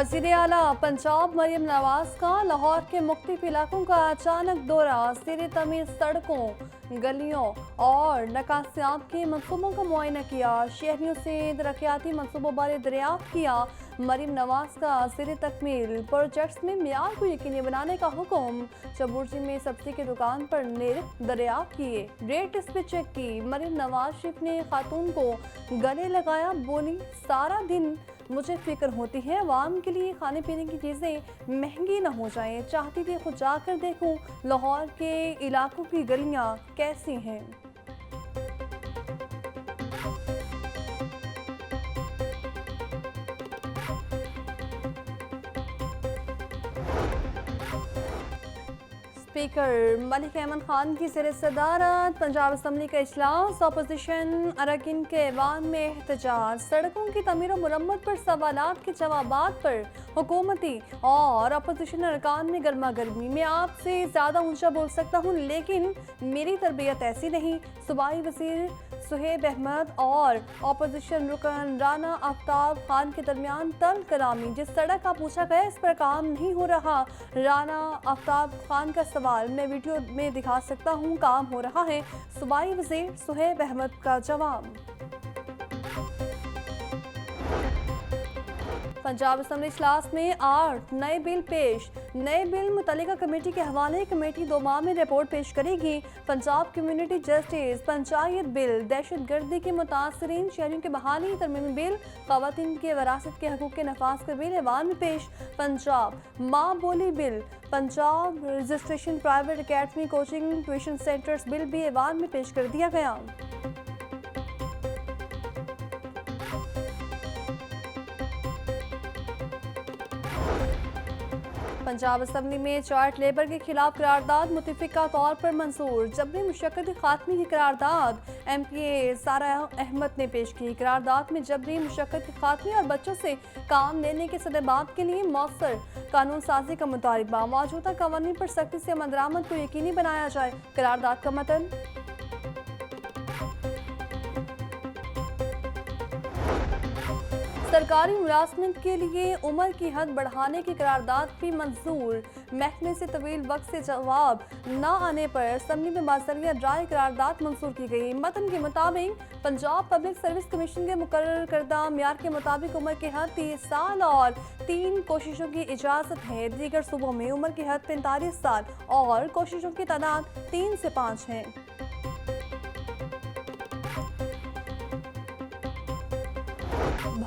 वज़ीर आला पंजाब मरियम नवाज का लाहौर के मुख्तलिफ इलाकों का अचानक दौरा, ज़ेर तमीर सड़कों, गलियों और नकासियात के मनसूबों का मुआयना किया। शहरियों से तरक्याती मनसूबों बारे दरियाफ्त किया। मरियम नवाज का ज़ेर तकमील प्रोजेक्ट्स में मियार को यकीनी बनाने का हुक्म। चबुर्जी में सब्जी की दुकान पर निरख दरियाफ्त किए, रेट लिस्ट पे चेक की। मरियम नवाज शरीफ ने खातून को गले लगाया, बोली सारा दिन मुझे फिक्र होती है अवाम के लिए खाने पीने की चीज़ें महंगी ना हो जाएं। चाहती थी खुद जाकर देखूं लाहौर के इलाकों की गलियां कैसी हैं। स्पीकर मलिक अहमद खान की ज़ेर सदारत पंजाब असम्बली का इजलास, अपोजिशन अरकान के ऐवान में एहतजाज। सड़कों की तमीर और मुरम्मत पर सवालात के जवाबात पर हुकूमती और अपोजिशन अरकान में गर्मा गर्मी। मैं आपसे ज़्यादा ऊंचा बोल सकता हूँ लेकिन मेरी तरबियत ऐसी नहीं। सूबाई वज़ीर सुहेब अहमद और अपोजिशन रुकन राना आफ्ताब खान के दरमियान तल कलामी। जिस सड़क का पूछा गया इस पर काम नहीं हो रहा। राना आफ्ताब खान का सवाल मैं वीडियो में दिखा सकता हूँ, काम हो रहा है। सूबाई वज़ीर सुहेब अहमद का जवाब। पंजाब असम्बली इजलास में 8 नए बिल पेश। नए बिल मुतल्लिका कमेटी के हवाले कमेटी 2 माह में रिपोर्ट पेश करेगी। Punjab community justice panchayat bill, दहशत गर्दी के मुतासरीन शहरियों की बहाली तरमीमी बिल, खवातीन के वरासत के हकूक़ के नफाज का बिल ऐवान में पेश। पंजाब माँ बोली bill, Punjab registration private academy coaching tuition centres bill भी ऐवान में पेश कर दिया गया। पंजाब असम्बली में चार्ट लेबर के खिलाफ करारदाद मुतफिका तौर पर मंजूर। जबरी मुशक्कत खात्मे की करारदाद MPA सारा अहमद ने पेश की। करारदाद में जबरी मुशक्कत के खात्मे और बच्चों से काम लेने के सदबात के लिए मौसर कानून साजी का मुतालबा। मौजूदा कवानीन पर सख्ती से अमल दरामद को यकीनी बनाया जाए। करारदाद का मतन सरकारी मुलाजमत के लिए उम्र की हद बढ़ाने की करारदाद भी मंजूर। महकमे से तवील वक्त से जवाब न आने पर असम्बली में बाज़रिया राय करारदाद मंजूर की गई। मतन के मुताबिक पंजाब पब्लिक सर्विस कमीशन के मुकर्रर करदा म्यार के मुताबिक उम्र की हद 30 साल और 3 कोशिशों की इजाज़त है। दीगर सूबों में उम्र की हद 45 साल और कोशिशों की तादाद 3 से 5 है।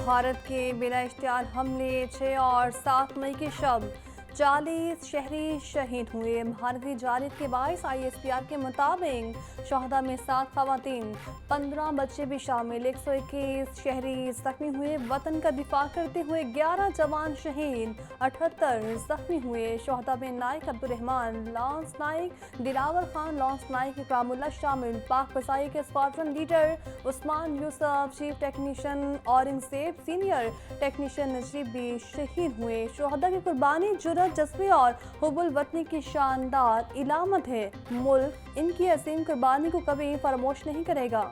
भारत के बिना इख्तियार हमले 6 और 7 मई के शब 40 शहरी शहीद हुए। भारतीय जानिब के 22 ISPR के मुताबिक शहदा में 7 खवातीन 15 बच्चे भी शामिल। 121 शहरी जख्मी हुए। वतन का दिफा करते हुए 11 जवान शहीद, 78 जख्मी हुए। शहदा में नाइक अब्दुर्रहमान, लॉन्स नाइक दिलावर खान, लॉन्स नाइक इकरामुल्लाह शामिल। पाक फसाई के squadron leader Usman Yousuf, chief technician Aurangzeb, senior technician Najeeb भी शहीद हुए। शहदा की कुर्बानी जुर्रत, जज्बे और हुब्बुल वतनी की शानदार इलामत है। मुल्क इनकी असीम कुर्बानी को कभी फरामोश नहीं करेगा।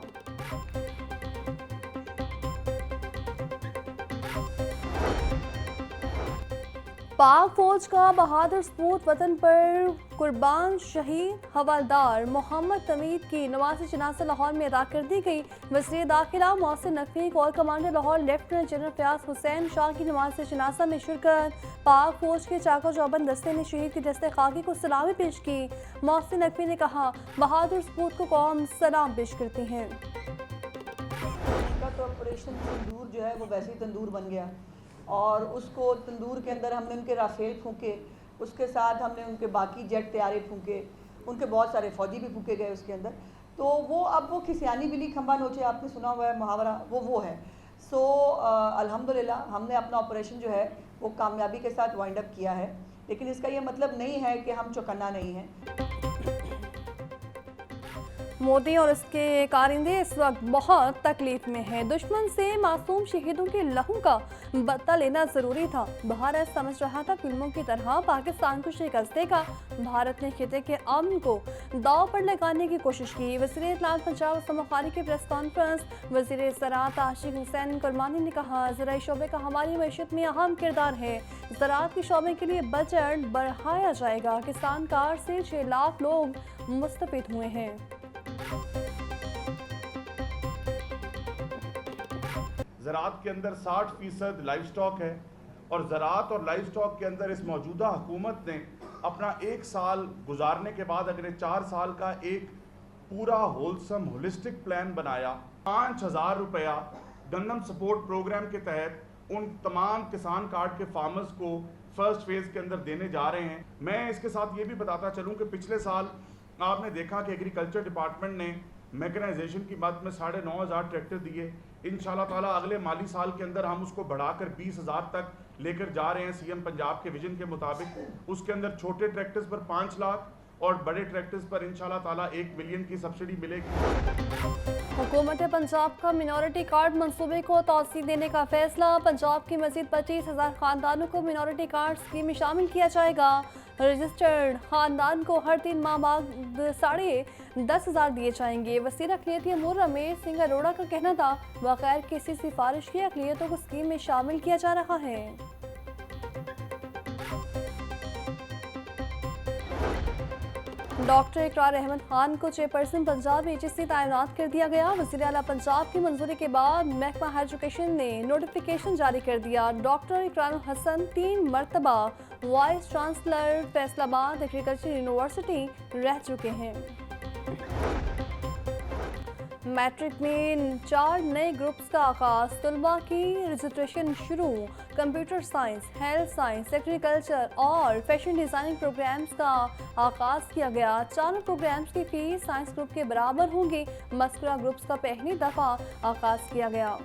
पाक फौज का बहादुर सपूत वतन पर कुर्बान शहीद हवलदार मोहम्मद तमीद की नमाज़ जनाज़ा लाहौर में अदा कर दी गई। वज़ीर दाखिला Mohsin Naqvi, corps commander Lahore lieutenant general Fayyaz Hussain Shah की नमाज़ जनाज़ा में शिरकत। पाक फौज के चाको चौबंद दस्ते ने शहीद की दस्ते खाकी को सलामी पेश की। मोहसिन नकवी ने कहा, बहादुर सपूत को कौम सलाम पेश करती है। तो ऑपरेशन तंदूर जो है वो वैसे ही तंदूर बन गया और उसको तंदूर के अंदर हमने उनके राफेल फूके, उसके साथ हमने उनके बाकी जेट तैयारे फूके, उनके बहुत सारे फौजी भी फूके गए उसके अंदर। तो वो अब वो खिसियानी बिली खंबा नोचे, आपने सुना हुआ है मुहावरा, वो है। सो अल्हम्दुलिल्लाह हमने अपना ऑपरेशन जो है वो कामयाबी के साथ वाइंड अप किया है, लेकिन इसका ये मतलब नहीं है कि हम चौकन्ना नहीं हैं। मोदी और उसके कारिंदे इस वक्त बहुत तकलीफ में हैं। दुश्मन से मासूम शहीदों के लहू का बदला लेना जरूरी था। भारत समझ रहा था फिल्मों की तरह पाकिस्तान को शिकस्त देगा। भारत ने खिते के अमन को दांव पर लगाने की कोशिश की। वज़ीर इत्तलात पंजाब असम बुखारी की प्रेस कॉन्फ्रेंस। वज़ीर ज़राअत आशिक हुसैन कुरबानी ने कहा, ज़राई शोबे का हमारी मैशत में अहम किरदार है। ज़राअत के शोबे के लिए बजट बढ़ाया जाएगा। किसान कार से 6 लाख लोग मुस्तफिद हुए हैं। ज़राअत के अंदर 60% लाइव स्टॉक है और ज़राअत और लाइव स्टॉक के अंदर इस मौजूदा हुकूमत ने अपना 1 साल गुजारने के बाद अगले 4 साल का एक पूरा होलसम होलिस्टिक प्लान बनाया। 5,000 रुपया गंदम सपोर्ट प्रोग्राम के तहत उन तमाम किसान कार्ड के फार्मर्स को फर्स्ट फेज़ के अंदर देने जा रहे हैं। मैं इसके साथ ये भी बताता चलूँ कि पिछले साल आपने देखा कि एग्रीकल्चर डिपार्टमेंट ने मैकेनाइजेशन की मद में 9,500 ट्रैक्टर दिए। इंशाल्लाह ताला अगले माली साल के अंदर हम उसको बढ़ाकर 20,000 तक लेकर जा रहे हैं सीएम पंजाब के विजन के मुताबिक। उसके अंदर छोटे ट्रैक्टर्स पर 5 लाख और बड़े ट्रैक्टर्स पर इंशाल्लाह ताला 1 मिलियन की सब्सिडी मिलेगी। हुकूमत पंजाब का मिनॉरिटी कार्ड मंसूबे को तौसीह देने का फैसला। पंजाब की मजीद 25,000 खानदानों को मिनॉरिटी कार्ड स्कीम में शामिल किया जाएगा। रजिस्टर्ड खानदान को हर 3 माह बाद 10,500 दिए जाएंगे। वज़ीर अक़लियती अमूर रमेश सिंह अरोड़ा का कहना था, बगैर किसी सिफारिश के अक़लियतों को स्कीम में शामिल किया जा रहा है। डॉक्टर इकरार अहमद खान को चेयरपर्सन पंजाब एचएससी तैनात कर दिया गया। वज़ीर आला पंजाब की मंजूरी के बाद महकमा हायर एजुकेशन ने नोटिफिकेशन जारी कर दिया। डॉक्टर इकरार हसन 3 मरतबा vice chancellor Faisalabad agriculture university रह चुके हैं। मैट्रिक में 4 नए ग्रुप्स का आगाज। तलबा की रजिस्ट्रेशन शुरू। Computer science, health science, agriculture और फैशन डिज़ाइनिंग प्रोग्राम्स का आगाज़ किया गया। चारों प्रोग्राम्स की फीस साइंस ग्रुप के बराबर होंगी। मस्कुरा ग्रुप्स का पहली दफ़ा आगाज़ किया गया।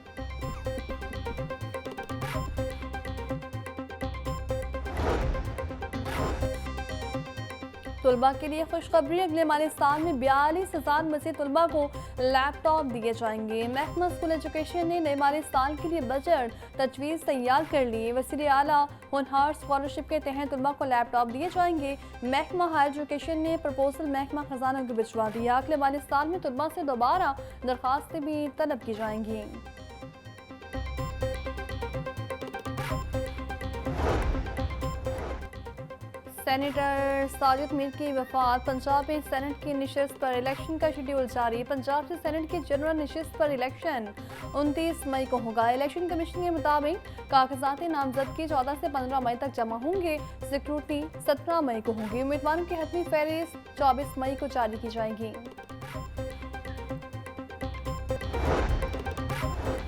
तलबा के लिए खुशखबरी, अगले माली साल में 42,000 मज़ीद तलबा को लैपटॉप दिए जाएंगे। महकमा स्कूल एजुकेशन ने नए माली साल के लिए बजट तजवीज़ तैयार कर ली। वज़ीर आला होनहार स्कॉलरशिप के तहत तलबा को लैपटॉप दिए जाएंगे। महकमा हायर एजुकेशन ने प्रपोजल महकमा खजाना को भिजवा दिया। अगले माली साल में तलबा से दोबारा दरख्वास्तें भी तलब की जाएंगी। सेनेटर साजिद मीर की वफात। पंजाब में सेनेट की नशिस्त पर इलेक्शन का शेड्यूल जारी। पंजाब से सेनेट की जनरल नशिस्त पर इलेक्शन 29 मई को होगा। इलेक्शन कमीशन के मुताबिक कागजाती नामजदगी 14 से 15 मई तक जमा होंगे। सिक्योरिटी 17 मई को होगी। उम्मीदवारों की हतमी फहरिस्त 24 मई को जारी की जाएगी।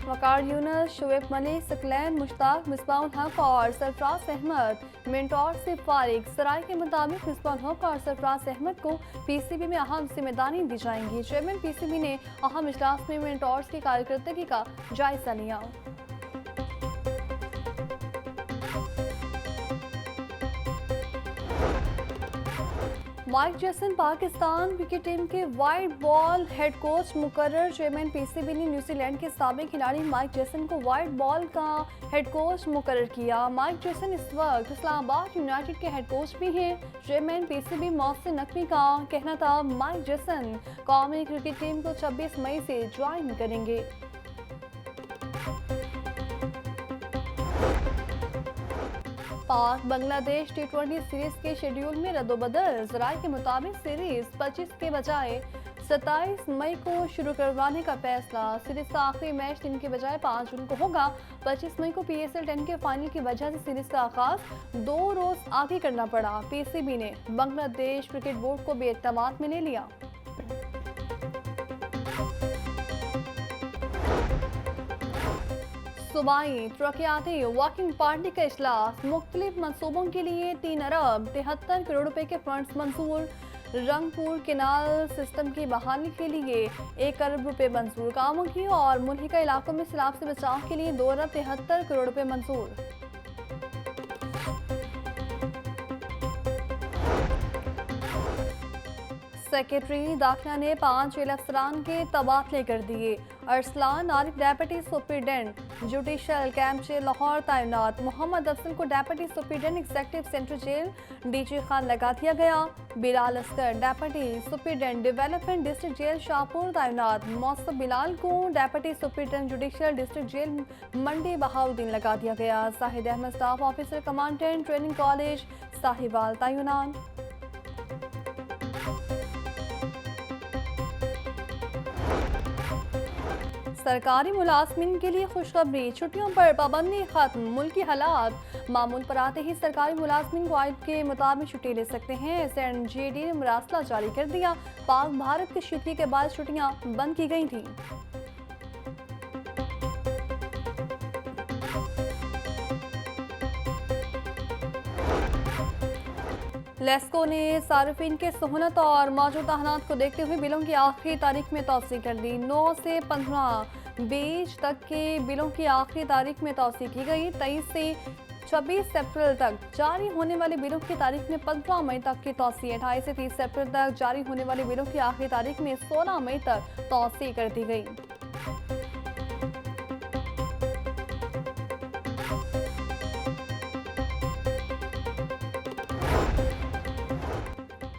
वकार यूनुस, शुएब मलिक, सकलैन, मुश्ताक, मिसबाहुल हक और सरफराज अहमद मिंटोर से फारिग। सराय के मुताबिक मिसबाहुल हक और सरफराज अहमद को पीसीबी में अहम जिम्मेदारी दी जाएंगी। चेयरमैन पीसीबी ने अहम इजलास में मिंटोर्स की कारकर्दगी का जायजा लिया। माइक जैसन पाकिस्तान क्रिकेट टीम के वाइट बॉल हेड कोच मुकर्रर। चेयरमैन पीसीबी ने न्यूजीलैंड के साबिक खिलाड़ी माइक जैसन को वाइट बॉल का हेड कोच मुकर्रर किया। माइक जैसन इस वक्त इस्लामाबाद यूनाइटेड के हेड कोच भी हैं। चेयरमैन पीसीबी मोहसिन नकवी का कहना था, माइक जैसन कौमी क्रिकेट टीम को 26 मई से ज्वाइन करेंगे। पाक बांग्लादेश T20 सीरीज के शेड्यूल में रद्दोबदल। ज़राए के मुताबिक सीरीज 25 के बजाय 27 मई को शुरू करवाने का फैसला। सीरीज का आखिरी मैच 3 के बजाय 5 जून को होगा। 25 मई को PSL 10 के फाइनल की वजह से सीरीज का आगाज 2 रोज आगे करना पड़ा। पीसीबी ने बांग्लादेश क्रिकेट बोर्ड को बेएतमाद में ले लिया। सूबाई तरक्याती वर्किंग पार्टी का इजलास। मुख्तलिफ मनसूबों के लिए 3 अरब 73 करोड़ रुपए के फंड्स मंजूर। रंगपुर केनाल सिस्टम की बहाली के लिए 1 अरब रुपए मंजूर। गाँवों की और मुल्हिका इलाकों में सैलाब से बचाव के लिए 2 अरब 73 करोड़ रुपए मंजूर। सेक्रेटरी दाखिला ने 5 जेल अफसरान के तबादले कर दिए। Arsalan Arif deputy superintendent judicial camp jail Lahore तैनात। मोहम्मद अफसल को deputy superintendent executive central jail DG Khan लगा दिया गया। Bilal Asghar deputy superintendent development district jail Shahpur तैनात। मौसम बिलाल को deputy superintendent judicial district jail Mandi Bahauddin लगा दिया गया। Sahid Ahmad staff officer commandant training college Sahiwal तैनात। सरकारी मुलाजमीन के लिए खुशखबरी, छुट्टियों पर पाबंदी खत्म। मुल्की हालात मामूल पर आते ही सरकारी मुलाजमीन कायद के मुताबिक छुट्टी ले सकते हैं। SNJD ने मरासला जारी कर दिया। पाक भारत की शीतगी के बाद छुट्टियां बंद की गई थी। लेस्को ने सार्फिन के सहूलत और मौजूदा हालात को देखते हुए बिलों की आखिरी तारीख में तौसीह कर दी। 9 से 15 बीज तक के बिलों की आखिरी तारीख में तौसीह की गई। 23 से 26 अप्रैल तक जारी होने वाले बिलों की तारीख में 15 मई तक की तौसीह। 28 से 30 अप्रैल तक जारी होने वाले बिलों की आखिरी तारीख में 16 मई तक तौसीह कर दी गई।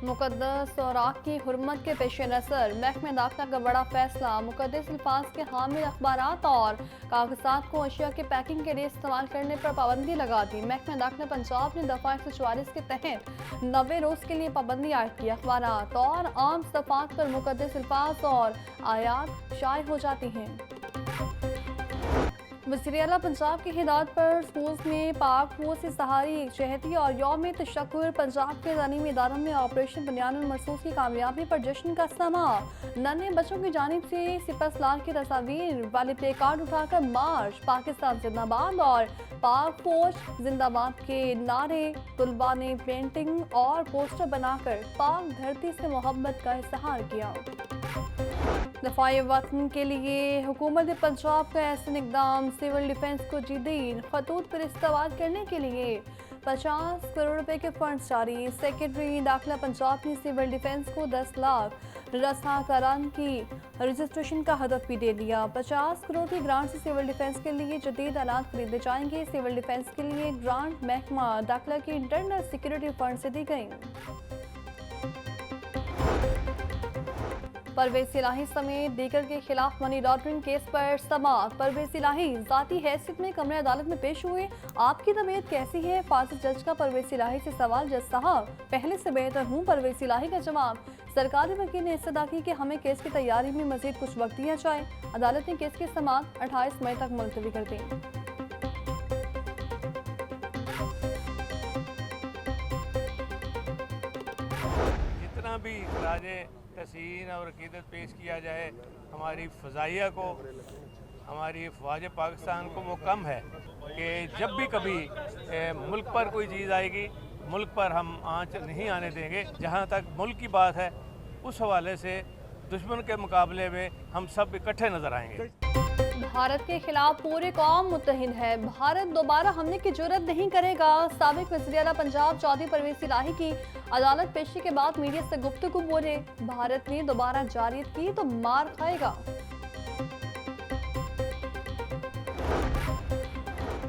मुकद्दस सौराख की हुर्मत के पेश नज़र महकमे दाखिला का बड़ा फैसला। मुकद्दस अल्फाज के हामिल अखबारात और कागजात को अशिया के पैकिंग के लिए इस्तेमाल करने पर पाबंदी लगा दी। महकमे दाखिला पंजाब ने दफ़ा 144 के तहत 90 रोज़ के लिए पाबंदी आयद की। अखबारात और आम सफ़ात पर मुकद्दस अल्फाज और आयात शाये हो जाती हैं। वज़ीर आला पंजाब की हिदायत पर स्कूल्स में पाक फौज से सहारी शहदी और यौम तशक्कुर। पंजाब के तालीमी इदारों में ऑपरेशन बुनियानुल मरसूस की कामयाबी पर जश्न का समा। नन्हे बच्चों की जानिब से सिपहसालार की तस्वीर वाले प्ले कार्ड उठाकर मार्च, पाकिस्तान जिंदाबाद और पाक फौज जिंदाबाद के नारे। तुलबा ने पेंटिंग और पोस्टर बनाकर पाक धरती से मोहब्बत का इजहार किया। दफ़ाए वतन के लिए हुकूमत पंजाब का ऐसा इक़दाम, सिविल डिफेंस को जदीद खतूत पर इस्तेमाल करने के लिए 50 करोड़ रुपए के फंड्स जारी। सेक्रेटरी दाखिला पंजाब ने सिविल डिफेंस को 10 लाख रसाकारान की रजिस्ट्रेशन का हदफ भी दे दिया। 50 करोड़ की ग्रांट से सिविल डिफेंस के लिए जदीद आलात खरीदे जाएंगे। सिविल डिफेंस के लिए ग्रांट महकमा दाखिला की इंटरनल सिक्योरिटी फंड से दी गई। परवेज इलाही समेत दीगर के खिलाफ मनी लॉन्ड्रिंग केस पर समाअत। परवेज इलाही जाती हैसियत में कमरे अदालत में पेश हुए। आपकी तबीयत कैसी है? फाजिल जज का परवेज इलाही से सवाल। जज साहब, पहले से बेहतर हूँ। परवेज इलाही का जवाब। सरकारी वकील ने इस्तदा की कि हमें केस की तैयारी में मजीद कुछ वक्त दिया जाए। अदालत ने केस की समाअत 28 मई तक मुलतवी कर दी। जितना भी राजे तहसीन और अकीदत पेश किया जाए हमारी फ़ज़ाइया को, हमारी अफ़वाज पाकिस्तान को, वो कम है कि जब भी कभी मुल्क पर कोई चीज़ आएगी, मुल्क पर हम आँच नहीं आने देंगे। जहाँ तक मुल्क की बात है, उस हवाले से दुश्मन के मुकाबले में हम सब इकट्ठे नज़र आएंगे। भारत के खिलाफ पूरी कौम मुत्तहिद है। भारत दोबारा हमले की जुर्रत नहीं करेगा। साबिक वज़ीर आला पंजाब चौधरी परवेज इलाही की अदालत पेशी के बाद मीडिया से गुफ्तगू बोले, भारत ने दोबारा जारियत की तो मार खाएगा।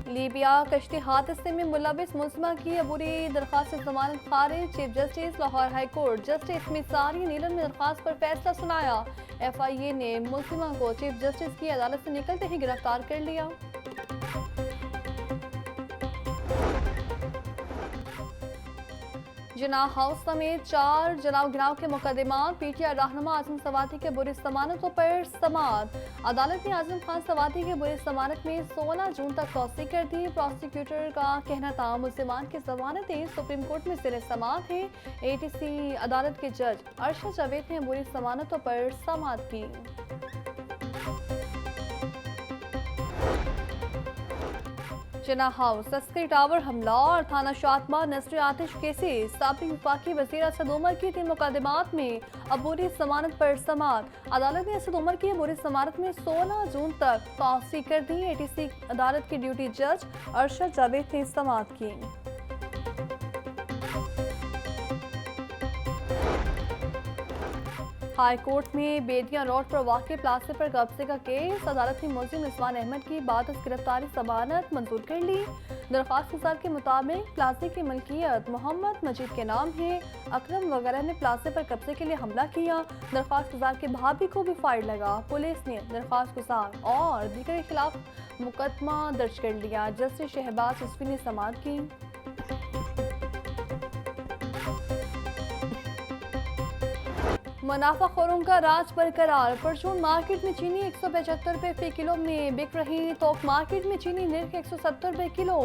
लीबिया कश्ती हादसे में मुलविस मुल्ज़मा की अबूरी दरख्वास्त जमानत खारिज। Chief justice Lahore high court justice मिसारी नीलन ने दरख्वास्त पर फैसला सुनाया। FIA ने मुल्ज़मा को चीफ जस्टिस की अदालत से निकलते ही गिरफ्तार कर लिया। जिनाह हाउस समेत 4 जनाब गिराव के मुकदमात। PTI रहनुमा आजम सवाती के बुरी जमानतों पर समाअत। अदालत ने आजम खान सवाती के बुरी जमानत में 16 जून तक तौसीह कर दी। प्रोसिक्यूटर का कहना था मुल्ज़िमान की जमानतें सुप्रीम कोर्ट में ज़ेर समाअत है। ATC अदालत के जज अरशद जावेद ने बुरी जमानतों पर समाअत की। जिनाह हाउस, अस्करी टावर हमला और थाना शातमा नजर आतिश केसेस। साबिक वफाकी वज़ीर असद उमर की 3 मुकदमात में अबूरी जमानत पर समाअत। अदालत ने असद उमर की अबूरी जमानत में 16 जून तक तौसीह कर दी। ATC अदालत के ड्यूटी जज अरशद जावेद ने समाअत की। हाई कोर्ट में बेदिया रोड पर वाक़ प्लाजे पर कब्जे का केस। अदालत ने मुलजिम रिजवान अहमद की बाद गिरफ्तारी जमानत मंजूर कर ली। दरख्वास्त गुजार के मुताबिक प्लाजे की मलकियत मोहम्मद मजीद के नाम है। अकरम वगैरह ने प्लाजे पर कब्जे के लिए हमला किया। दरख्वास्त गुजार के भाभी को भी फायर लगा। पुलिस ने दरख्वास्त गुजार और दीगर के खिलाफ मुकदमा दर्ज कर लिया। जस्टिस शहबाज रिजवी ने समाअत की। मुनाफाखोरों का राज बरकरार। परचून मार्केट में चीनी 175 रुपये फी किलो में बिक रही। थोक मार्केट में चीनी निर्ख 170 रुपये किलो।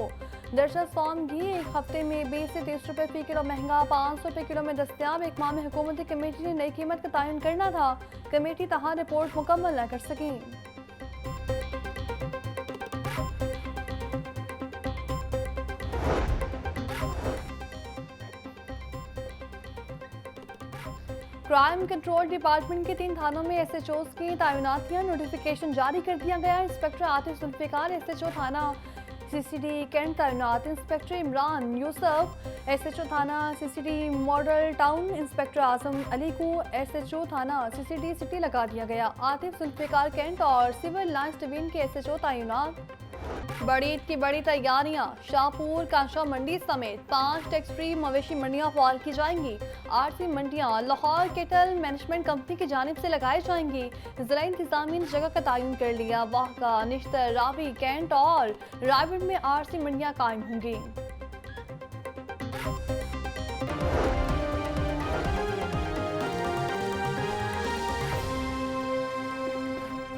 दरअसल फार्म घी एक हफ्ते में 20 से 30 रुपये फी किलो महंगा 500 रुपये किलो में दस्तियाब। एक माह में हुकूमती कमेटी ने नई कीमत का तयन करना था। कमेटी तहां रिपोर्ट मुकम्मल न कर सकी। क्राइम कंट्रोल डिपार्टमेंट के 3 थानों में SHOs की तैनातियां। नोटिफिकेशन जारी कर दिया गया। इंस्पेक्टर आतिफ जुल्फिकार SHO थाना CCD कैंट तैनात। इंस्पेक्टर इमरान यूसुफ SHO थाना CCD मॉडल टाउन। इंस्पेक्टर आजम अली को SHO थाना CCD सिटी लगा दिया गया। आतिफ जुल्फिकार कैंट और सिविल लाइंस डिवीजन के SHO तैनात। बड़ी ईद की बड़ी तैयारियां। शाहपुर कांशा मंडी समेत 5 टैक्स फ्री मवेशी मंडियां फॉल की जाएंगी। RC मंडियां लाहौर केटल मैनेजमेंट कंपनी की जानिब से लगाई जाएंगी। जिला इंतजामिया ने जगह का तयन कर लिया। वाहका, निश्तर, रावी, कैंट और रायगढ़ में RC मंडियां कायम होंगी।